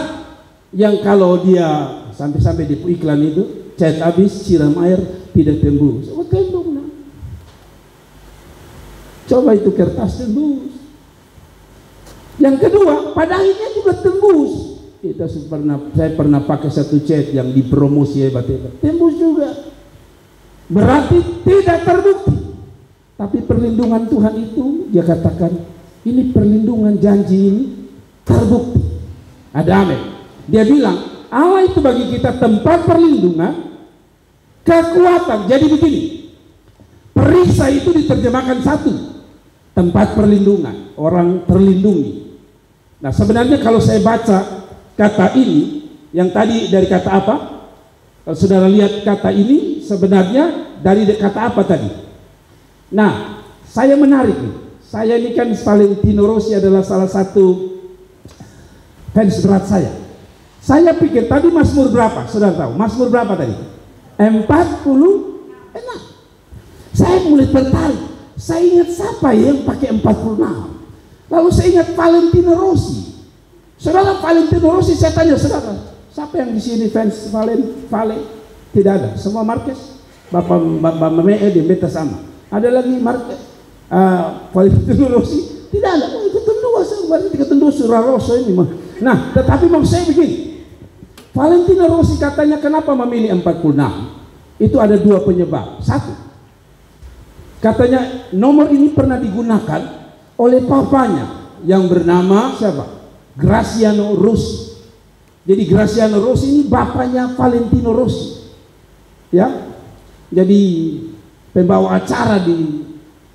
yang kalau dia sampai di iklan itu cat habis siram air tidak tembus. Oh, tembus nah. Coba itu kertas tembus. Yang kedua, pada akhirnya juga tembus. Saya pernah pakai satu cat yang dipromosi hebat-hebat, tembus juga. Berarti tidak terbukti. Tapi perlindungan Tuhan itu dia katakan ini perlindungan janji ini terbukti. Ada amin. Dia bilang Allah itu bagi kita tempat perlindungan, kekuatan. Jadi begini, perisai itu diterjemahkan satu, tempat perlindungan, orang terlindungi. Nah sebenarnya kalau saya baca kata ini, yang tadi dari kata apa? Kalau saudara lihat kata ini sebenarnya dari kata apa tadi? Nah saya menarik nih. Saya ini kan Valentino Rossi adalah salah satu fans berat saya. Saya pikir tadi Mazmur berapa? Saudara tahu? Mazmur berapa tadi? 46. Saya mulai tertarik. Saya ingat siapa yang pakai 46. Lalu saya ingat Valentino Rossi. Saudara, Valentino Rossi, saya tanya saudara, siapa yang di sini fans Vale? Tidak ada. Semua Marquez. Bapak Meme di Meta sama. Ada lagi Marquez. Valentino Rossi tidak ada. Oh, itu kedua, berarti kedua surah Rosso ini mah. Nah, tetapi mau saya begini, Valentino Rossi katanya kenapa memilih 46? Itu ada dua penyebab. Satu, katanya nomor ini pernah digunakan oleh papanya yang bernama siapa? Graziano Rossi. Jadi Graziano Rossi ini bapaknya Valentino Rossi, ya. Jadi pembawa acara di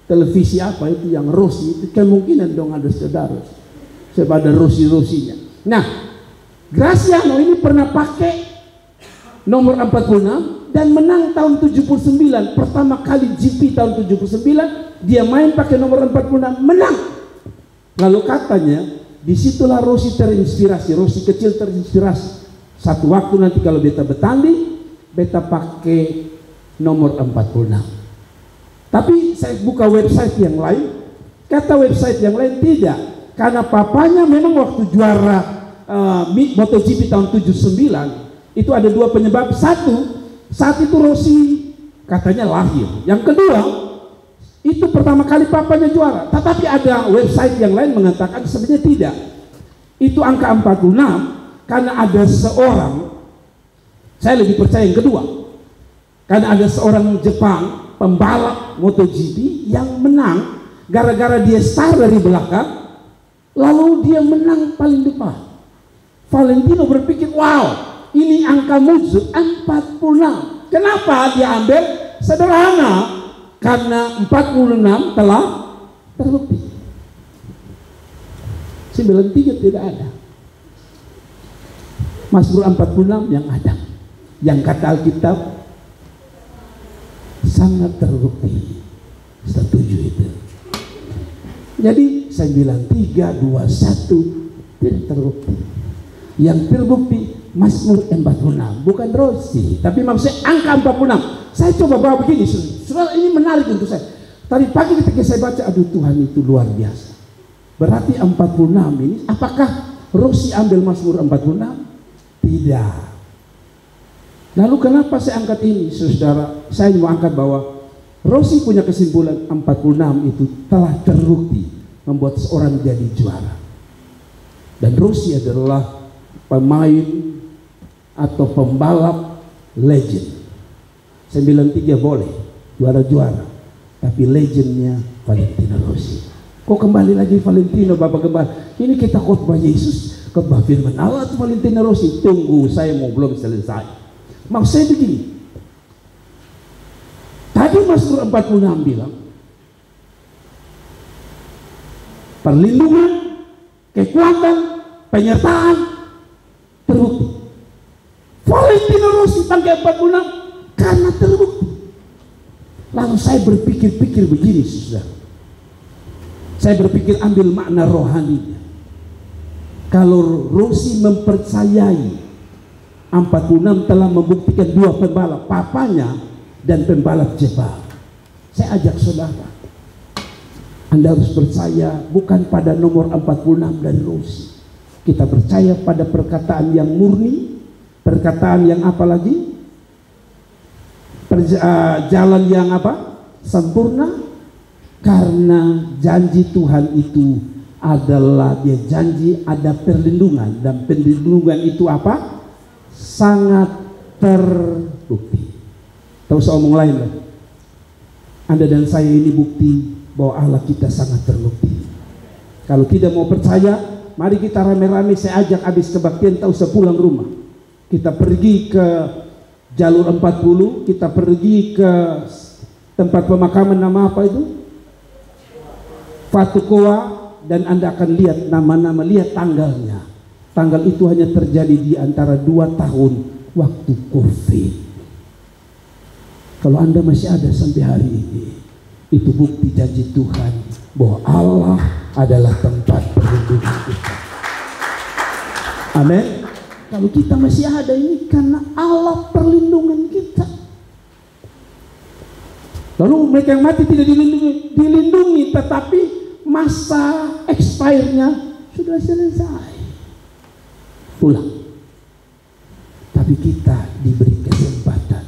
televisi apa itu yang Rossi itu kemungkinan dong ada saudara sebab ada Rossi-Rossinya. Nah, Graziano ini pernah pakai nomor 46 dan menang tahun 79. Pertama kali GP tahun 79 dia main pakai nomor 46 menang. Lalu katanya disitulah Rosi terinspirasi, Rosi kecil terinspirasi. Satu waktu nanti kalau beta bertanding, beta pakai nomor 46. Tapi saya buka website yang lain, kata website yang lain tidak, karena papanya memang waktu juara MotoGP tahun 79 itu ada dua penyebab. Satu, saat itu Rossi katanya lahir. Yang kedua, itu pertama kali papanya juara. Tetapi ada website yang lain mengatakan sebenarnya tidak. Itu angka 46 karena ada seorang, saya lebih percaya yang kedua, karena ada seorang Jepang pembalap MotoGP yang menang gara-gara dia start dari belakang, lalu dia menang paling depan. Valentino berpikir, wow, ini angka mujur 46. Kenapa dia ambil? Sederhana, karena 46 telah terbukti. 93 tidak ada. Mazmur 46 yang ada, yang kata Alkitab sangat terbukti. Setuju itu. Jadi 9321 tidak terbukti. Yang terbukti Mazmur 46, bukan Rossi, tapi maksudnya angka 46. Saya coba bawa begini, saudara, ini menarik untuk saya. Tadi pagi ketika saya baca, aduh Tuhan itu luar biasa. Berarti 46 ini, apakah Rossi ambil Mazmur 46? Tidak. Lalu kenapa saya angkat ini, saudara? Saya mau angkat bahwa Rossi punya kesimpulan 46 itu telah terbukti membuat seorang jadi juara. Dan Rossi adalah pemain atau pembalap legend. 93 boleh juara-juara, tapi legendnya Valentino Rossi. Kok kembali lagi Valentino, Bapak Gembala? Ini kita khotbah Yesus, khotbah firman Allah atau Valentino Rossi? Tunggu, saya mau belum selesai. Maksud saya begini, tadi Mazmur 46 bilang perlindungan, kekuatan, penyertaan terbukti. Valentino Rossi pakai 46 karena terbukti. Lalu saya berpikir-pikir begini, saudara. Saya berpikir ambil makna rohaninya. Kalau Rossi mempercayai 46 telah membuktikan dua pembalap, papanya dan pembalap Jepang. Saya ajak saudara, Anda harus percaya bukan pada nomor 46 dari Rossi. Kita percaya pada perkataan yang murni, perkataan yang apa lagi? Jalan yang apa? Sempurna. Karena janji Tuhan itu adalah, dia janji ada perlindungan, dan perlindungan itu apa? Sangat terbukti. Tahu saya omong lain lah. Anda dan saya ini bukti bahwa Allah kita sangat terbukti. Kalau tidak mau percaya, mari kita rame-rame, saya ajak habis kebaktian, tahu sepulang rumah kita pergi ke jalur 40, kita pergi ke tempat pemakaman, nama apa itu? Fatukoa, dan Anda akan lihat nama-nama, lihat tanggalnya. Tanggal itu hanya terjadi di antara 2 tahun waktu COVID. Kalau Anda masih ada sampai hari ini, itu bukti janji Tuhan bahwa Allah adalah tempat perlindungan kita. Amin. Kalau kita masih ada ini karena Allah perlindungan kita. Lalu mereka yang mati tidak dilindungi, tetapi masa expire-nya sudah selesai, pulang. Tapi kita diberi kesempatan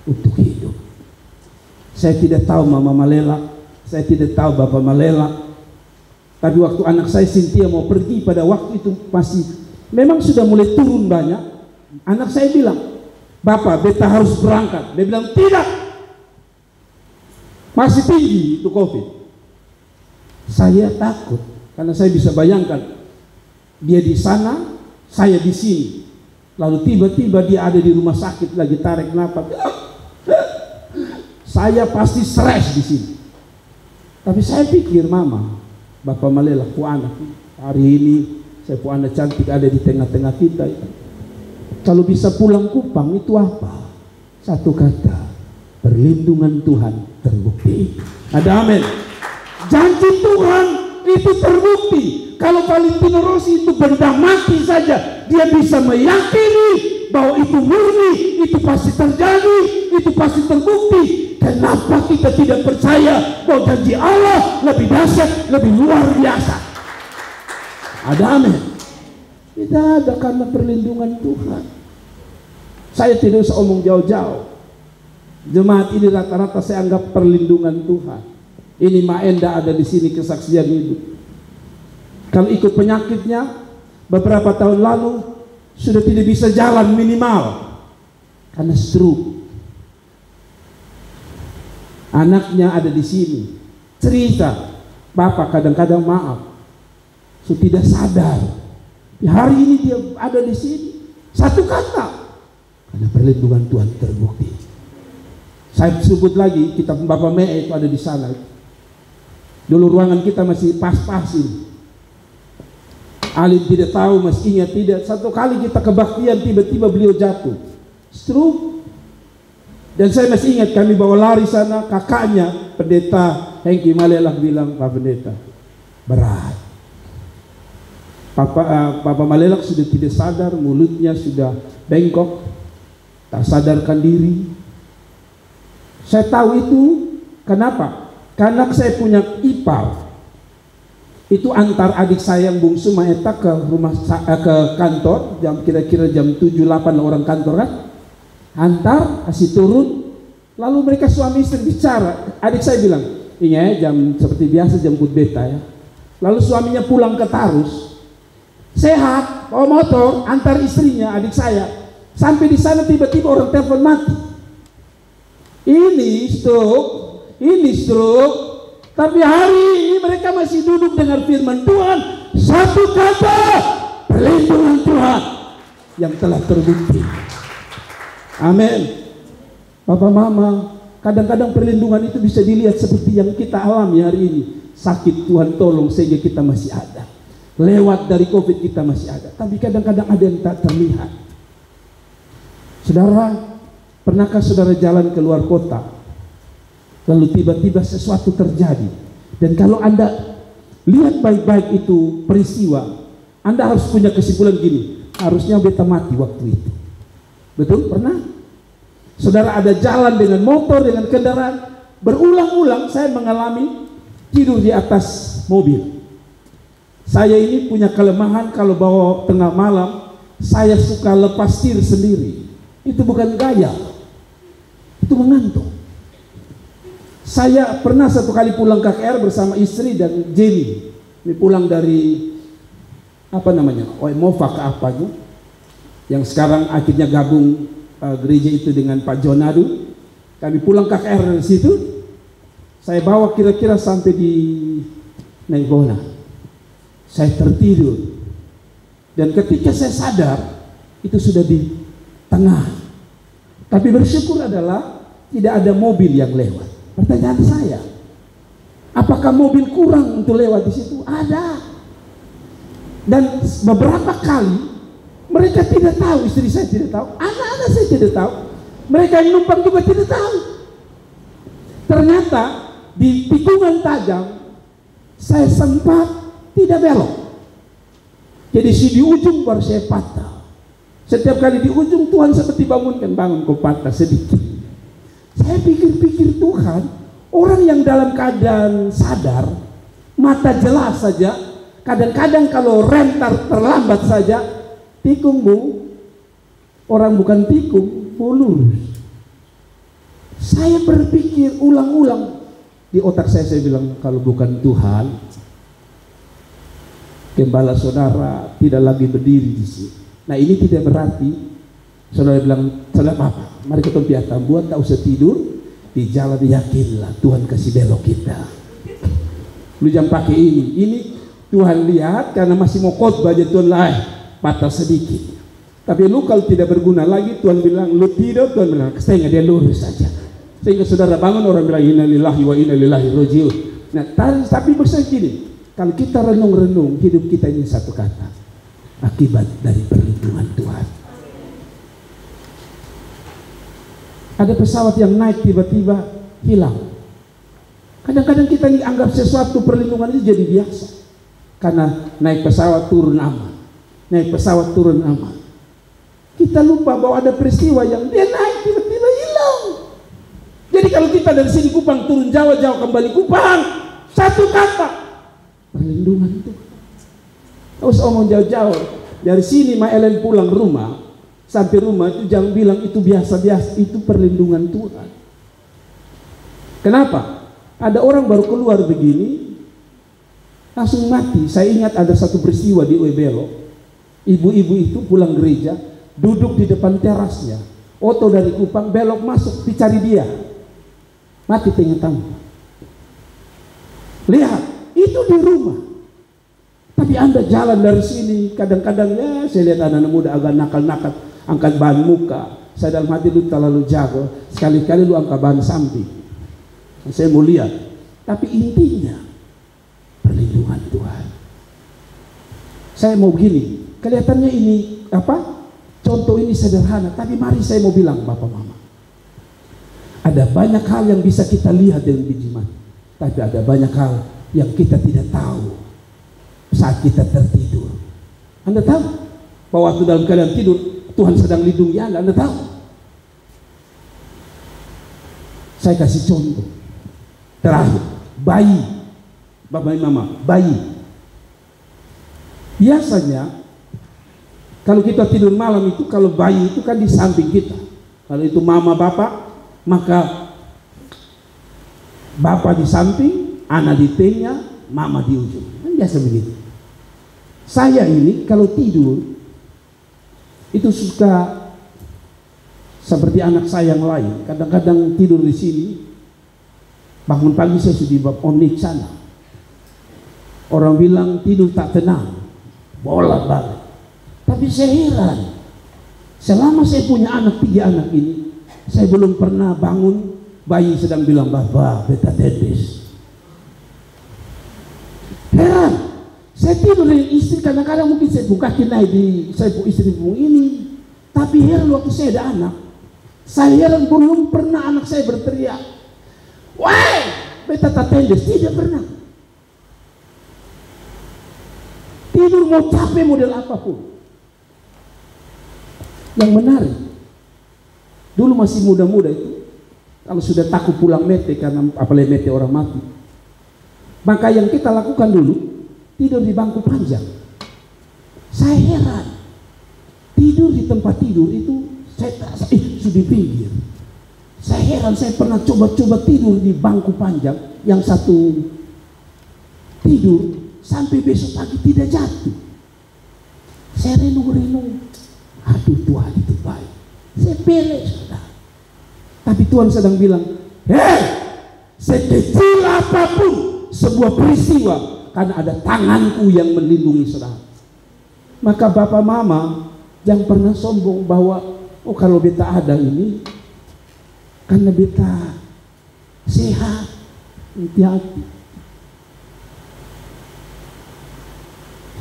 untuk hidup. Saya tidak tahu Mama Malela, saya tidak tahu Bapak Malela, tapi waktu anak saya Cynthia mau pergi pada waktu itu masih memang sudah mulai turun banyak. Anak saya bilang, Bapak, beta harus berangkat. Dia bilang, tidak, masih tinggi itu COVID. Saya takut karena saya bisa bayangkan dia di sana, saya di sini. Lalu tiba-tiba dia ada di rumah sakit lagi tarik napas. Saya pasti stres di sini. Tapi saya pikir, Mama, Bapak Malela, pu anak hari ini saya pu anak cantik ada di tengah-tengah kita. Kalau bisa pulang Kupang itu apa? Satu kata, perlindungan Tuhan terbukti. Ada amin. Janji Tuhan Itu terbukti. Kalau Valentino Rossi itu benda mati saja, dia bisa meyakini bahwa itu murni, itu pasti terjadi, itu pasti terbukti. Kenapa kita tidak percaya bahwa janji Allah lebih dahsyat, lebih luar biasa? Ada amin. Tidak ada, karena perlindungan Tuhan. Saya tidak usah omong jauh-jauh. Jemaat ini rata-rata saya anggap perlindungan Tuhan. Ini Maenda ada di sini kesaksian hidup. Kalau ikut penyakitnya, beberapa tahun lalu sudah tidak bisa jalan minimal karena stroke. Anaknya ada di sini, cerita, Bapak kadang-kadang maaf, sudah tidak sadar. Hari ini dia ada di sini, satu kata, karena perlindungan Tuhan terbukti. Saya sebut lagi, kitab Bapak Mee itu ada di sana. Dulu ruangan kita masih pas-pasin. Alim tidak tahu, Mas ingat tidak. Satu kali kita kebaktian, tiba-tiba beliau jatuh, stroke. Dan saya masih ingat kami bawa lari sana, kakaknya pendeta Hengki Malelak bilang, Pak Pendeta, berat. Papa Malelak sudah tidak sadar, mulutnya sudah bengkok, tak sadarkan diri. Saya tahu itu kenapa? Karena saya punya ipar. Itu antar adik saya yang bungsu Maeta ke rumah ke kantor jam kira-kira jam 7-8 orang kantor kan. Antar, kasih turun. Lalu mereka suami istri bicara. Adik saya bilang, "Iya jam seperti biasa jemput beta ya." Lalu suaminya pulang ke Tarus. Sehat, bawa motor, antar istrinya, adik saya. Sampai di sana tiba-tiba orang telepon mati. Ini stroke. Tapi hari ini mereka masih duduk dengar firman Tuhan. Satu kata, perlindungan Tuhan yang telah terbukti. Amin. Bapak Mama, kadang-kadang perlindungan itu bisa dilihat seperti yang kita alami hari ini. Sakit, Tuhan tolong sehingga kita masih ada. Lewat dari COVID kita masih ada. Tapi kadang-kadang ada yang tak terlihat. Saudara, pernahkah saudara jalan ke luar kota? Lalu tiba-tiba sesuatu terjadi. Dan kalau Anda lihat baik-baik itu peristiwa, Anda harus punya kesimpulan gini, harusnya beta mati waktu itu. Betul? Pernah? Saudara ada jalan dengan motor, dengan kendaraan, berulang-ulang saya mengalami tidur di atas mobil. Saya ini punya kelemahan kalau bawa tengah malam, saya suka lepas setir sendiri. Itu bukan gaya, itu mengantuk. Saya pernah satu kali pulang KKR bersama istri dan Jenny. Ini pulang dari Mofa ke apa itu, yang sekarang akhirnya gabung gereja itu dengan Pak Jonadu. Kami pulang KKR dari situ. Saya bawa kira-kira sampai di Naibona. Saya tertidur. Dan ketika saya sadar, itu sudah di tengah. Tapi bersyukur adalah tidak ada mobil yang lewat. Pertanyaan saya, apakah mobil kurang untuk lewat di situ? Ada. Dan beberapa kali mereka tidak tahu, istri saya tidak tahu, anak-anak saya tidak tahu, mereka yang numpang juga tidak tahu. Ternyata di tikungan tajam saya sempat tidak belok. Jadi di ujung baru saya patah. Setiap kali di ujung Tuhan seperti bangunkan, bangun kau patah sedikit. Saya pikir-pikir Tuhan, orang yang dalam keadaan sadar, mata jelas saja, kadang-kadang kalau rem terlambat saja, tikungmu, orang bukan tikung, lurus. Saya berpikir ulang-ulang, di otak saya bilang, kalau bukan Tuhan, gembala saudara tidak lagi berdiri di sini. Nah ini tidak berarti saudara bilang, saudara apa? Mari kita piata buat tak usah tidur di jalan, yakinlah Tuhan kasih belok kita. Lu jangan pakai ini Tuhan lihat karena masih mau khotbah aja Tuhan lah patah sedikit. Tapi lu kalau tidak berguna lagi Tuhan bilang lu tidur, Tuhan bilang sehingga dia lurus saja. Sehingga saudara bangun orang bilang inna lillahi wa inna ilaihi rajiun. Nah tapi bersama gini, kalau kita renung-renung hidup kita ini satu kata, akibat dari perlindungan Tuhan. Ada pesawat yang naik tiba-tiba hilang. Kadang-kadang kita anggap sesuatu perlindungan itu jadi biasa. Karena naik pesawat turun aman, naik pesawat turun aman. Kita lupa bahwa ada peristiwa yang dia naik tiba-tiba hilang. Jadi kalau kita dari sini Kupang turun Jawa, Jawa kembali Kupang, satu kata, perlindungan Tuhan. Tidak usah omong jauh-jauh. Dari sini Ma Ellen pulang rumah, sampai rumah itu jangan bilang itu biasa-biasa, itu perlindungan Tuhan. Kenapa? Ada orang baru keluar begini, langsung mati. Saya ingat ada satu peristiwa di Uebelo. Ibu-ibu itu pulang gereja, duduk di depan terasnya. Oto dari Kupang belok masuk, dicari dia. Mati tengah tamu. Lihat, itu di rumah. Tapi Anda jalan dari sini, kadang-kadang ya saya lihat anak-anak muda agak nakal-nakal, angkat bahan muka. Saya dalam hati, lu terlalu jago, sekali-kali lu angkat bahan samping. Saya mau lihat. Tapi intinya perlindungan Tuhan. Saya mau begini, kelihatannya ini apa? Contoh ini sederhana, tapi mari saya mau bilang Bapak Mama, ada banyak hal yang bisa kita lihat dengan biji mata, tapi ada banyak hal yang kita tidak tahu saat kita tertidur. Anda tahu bahwa waktu dalam keadaan tidur Tuhan sedang lindungi Anda tahu? Saya kasih contoh terakhir, bayi. Bapak Mama, bayi. Biasanya kalau kita tidur malam itu, kalau bayi itu kan di samping kita. Kalau itu mama bapak, maka bapak di samping, anak di tengah, mama di ujung. Kan biasa begitu. Saya ini kalau tidur itu suka seperti anak saya yang lain. Kadang-kadang tidur di sini, bangun pagi saya sudah di bab onik sana. Orang bilang tidur tak tenang, bolak-balik. Tapi saya heran, selama saya punya anak 3 anak ini, saya belum pernah bangun bayi sedang bilang Bapak beta tetes. Heran, saya tidur dengan istri, kadang-kadang mungkin saya buka kaki naik di saya istri pun ini. Tapi heran waktu saya ada anak, saya heran belum pernah anak saya berteriak, wah beta tetes, tidak pernah. Tidur mau capek model apapun. Yang menarik, dulu masih muda-muda itu, kalau sudah takut pulang mete karena apalagi mete orang mati, maka yang kita lakukan dulu tidur di bangku panjang. Saya heran, tidur di tempat tidur itu saya terasa sudah pinggir. Saya heran, saya pernah coba-coba tidur di bangku panjang, yang satu tidur sampai besok pagi tidak jatuh. Saya renung-renung, aduh Tuhan itu baik, saya belek sudah. Tapi Tuhan sedang bilang, hei, sekecil apapun sebuah peristiwa, karena ada tanganku yang melindungi saudara. Maka Bapak Mama jangan pernah sombong bahwa oh kalau beta ada ini karena beta sehat. Hati-hati.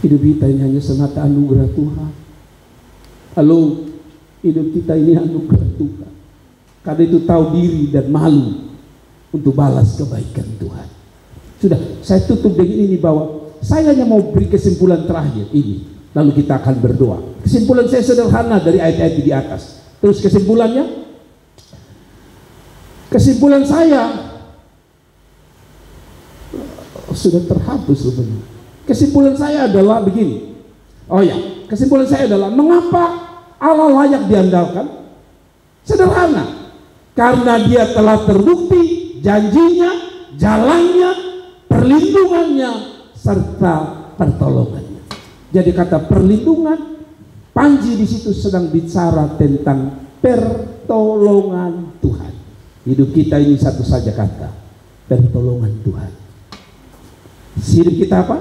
Hidup kita ini hanya semata anugerah Tuhan. Halo, hidup kita ini anugerah Tuhan. Karena itu tahu diri dan malu untuk balas kebaikan Tuhan. Sudah, saya tutup dengan ini bahwa saya hanya mau beri kesimpulan terakhir ini. Lalu kita akan berdoa. Kesimpulan saya sederhana dari ayat-ayat di atas. Terus kesimpulannya? Kesimpulan saya sudah terhapus rupanya. Kesimpulan saya adalah begini. Oh ya, kesimpulan saya adalah mengapa Allah layak diandalkan? Sederhana, karena dia telah terbukti janjinya, jalannya, perlindungannya, serta pertolongannya. Jadi kata perlindungan, Panji di situ sedang bicara tentang pertolongan Tuhan. Hidup kita ini satu saja kata, pertolongan Tuhan. Hidup kita apa?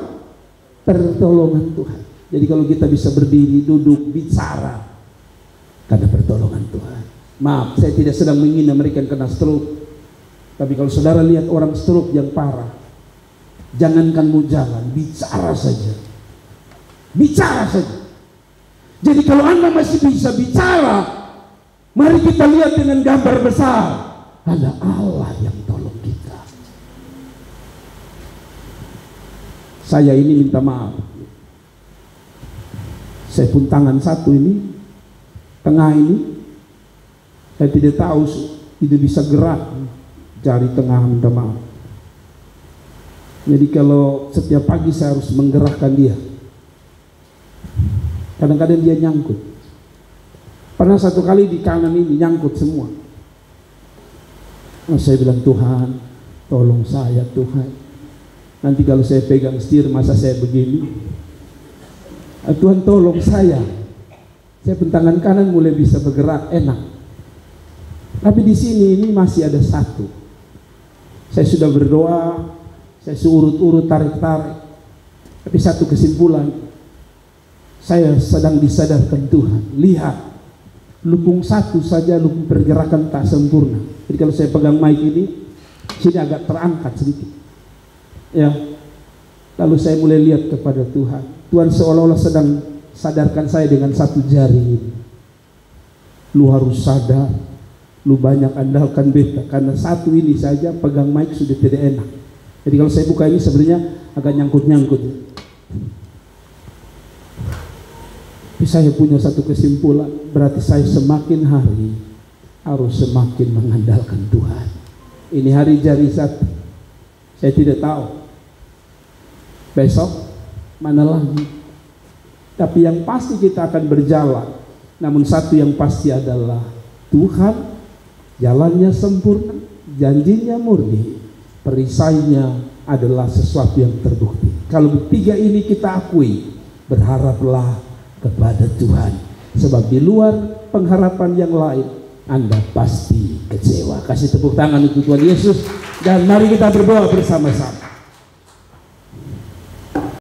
Pertolongan Tuhan. Jadi kalau kita bisa berdiri, duduk, bicara, karena pertolongan Tuhan. Maaf, saya tidak sedang menghina mereka yang kena stroke. Tapi kalau saudara lihat orang stroke yang parah, jangankan mau jalan, bicara saja. Bicara saja. Jadi kalau Anda masih bisa bicara, mari kita lihat dengan gambar besar. Ada Allah yang tolong kita. Saya ini minta maaf. Saya pun tangan satu ini, tengah ini, saya tidak tahu, tidak bisa gerak jari tengah, minta maaf. Jadi kalau setiap pagi saya harus menggerakkan dia. Kadang-kadang dia nyangkut. Pernah satu kali di kanan ini nyangkut semua. Nah, saya bilang, Tuhan, tolong saya Tuhan. Nanti kalau saya pegang setir, masa saya begini? Tuhan tolong saya. Saya pun tangan kanan mulai bisa bergerak enak. Tapi di sini ini masih ada satu. Saya sudah berdoa, saya urut-urut tarik-tarik. Tapi satu kesimpulan, saya sedang disadarkan Tuhan. Lihat, lubung satu saja lubung pergerakan tak sempurna. Jadi kalau saya pegang mic ini, sini agak terangkat sedikit. Ya, lalu saya mulai lihat kepada Tuhan. Tuhan seolah-olah sedang sadarkan saya dengan satu jari ini. Lu harus sadar, lu banyak andalkan beta, karena satu ini saja pegang mic sudah tidak enak. Jadi kalau saya buka ini sebenarnya agak nyangkut-nyangkut. Tapi saya punya satu kesimpulan, berarti saya semakin hari harus semakin mengandalkan Tuhan. Ini hari jari satu, saya tidak tahu besok mana lagi, tapi yang pasti kita akan berjalan. Namun satu yang pasti adalah Tuhan jalannya sempurna, janjinya murni, perisainya adalah sesuatu yang terbukti. Kalau bertiga ini kita akui, berharaplah kepada Tuhan, sebab di luar pengharapan yang lain Anda pasti kecewa. Kasih tepuk tangan untuk Tuhan Yesus, dan mari kita berdoa bersama-sama.